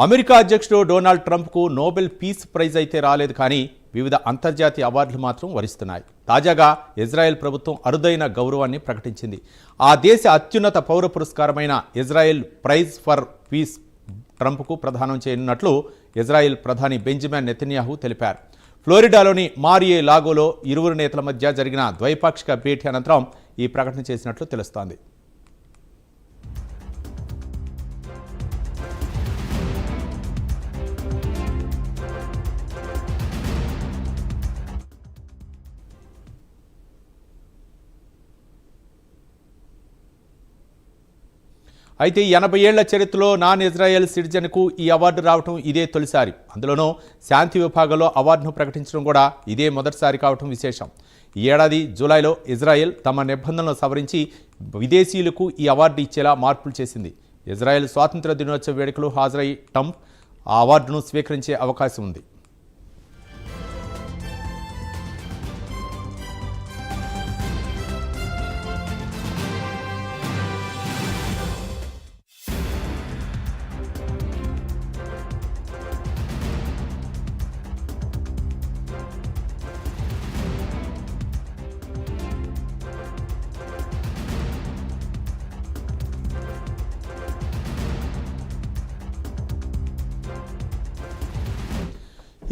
America అధ్యక్షుడు Donald ట్రంప్కు Nobel peace prize అయితే రాలేదు, కానీ వివిధ అంతర్జాతీయ అవార్డులు మాత్రం వరిస్తున్నాయి. తాజాగా ఇజ్రాయెల్ ప్రభుత్వం అరుదైన గౌరవాన్ని ప్రకటించింది. ఆ దేశ అత్యున్నత పౌర పురస్కారమైన ఇజ్రాయెల్ ప్రైజ్ ఫర్ పీస్ ట్రంప్కు ప్రదానం చేయనున్నట్లు ఇజ్రాయెల్ ప్రధాని బెంజమిన్ నెతన్యాహు తెలిపారు. ఫ్లోరిడాలోని మారియే లాగోలో ఇరువురు నేతల మధ్య జరిగిన ద్వైపాక్షిక భేటీ అనంతరం ఈ ప్రకటన చేసినట్లు తెలుస్తోంది. అయితే 80 ఏళ్ల చరిత్రలో నాన్ ఇజ్రాయెల్ సిటిజన్కు ఈ అవార్డు రావడం ఇదే తొలిసారి. అందులోనూ శాంతి విభాగంలో అవార్డును ప్రకటించడం కూడా ఇదే మొదటిసారి కావడం విశేషం. ఈ ఏడాది జూలైలో ఇజ్రాయెల్ తమ నిబంధనలను సవరించి విదేశీయులకు ఈ అవార్డు ఇచ్చేలా మార్పులు చేసింది. ఇజ్రాయెల్ స్వాతంత్ర దినోత్సవ వేడుకలు హాజరై ట్రంప్ ఆ అవార్డును స్వీకరించే అవకాశం ఉంది.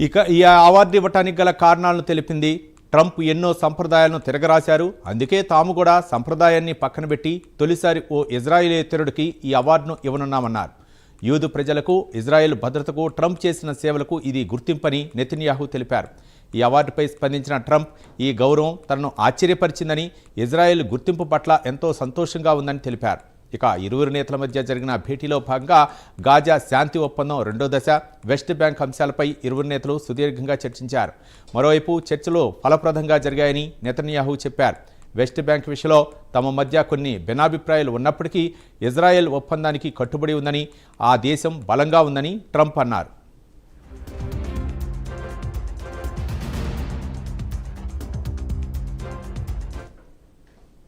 ఇక ఈ అవార్డు ఇవ్వటానికి గల కారణాలను తెలిపింది. ట్రంప్ ఎన్నో సంప్రదాయాలను తిరగరాశారు, అందుకే తాము కూడా సంప్రదాయాన్ని పక్కన పెట్టి తొలిసారి ఓ ఇజ్రాయేలేతరుడికి ఈ అవార్డును ఇవ్వనున్నామన్నారు. యూదు ప్రజలకు, ఇజ్రాయెల్ భద్రతకు ట్రంప్ చేసిన సేవలకు ఇది గుర్తింపని నెతన్యాహు తెలిపారు. ఈ అవార్డుపై స్పందించిన ట్రంప్ ఈ గౌరవం తనను ఆశ్చర్యపరిచిందని, ఇజ్రాయెల్ గుర్తింపు పట్ల ఎంతో సంతోషంగా ఉందని తెలిపారు. ఇక ఇరువురు నేతల మధ్య జరిగిన భేటీలో భాగంగా గాజా శాంతి ఒప్పందం రెండో దశ, వెస్ట్ బ్యాంక్ అంశాలపై ఇరువురు నేతలు సుదీర్ఘంగా చర్చించారు. మరోవైపు చర్చలు ఫలప్రదంగా జరిగాయని నెతన్యాహు చెప్పారు. వెస్ట్ బ్యాంక్ విషయంలో తమ మధ్య కొన్ని భిన్నాభిప్రాయాలు ఉన్నప్పటికీ ఇజ్రాయెల్ ఒప్పందానికి కట్టుబడి ఉందని, ఆ దేశం బలంగా ఉందని ట్రంప్ అన్నారు.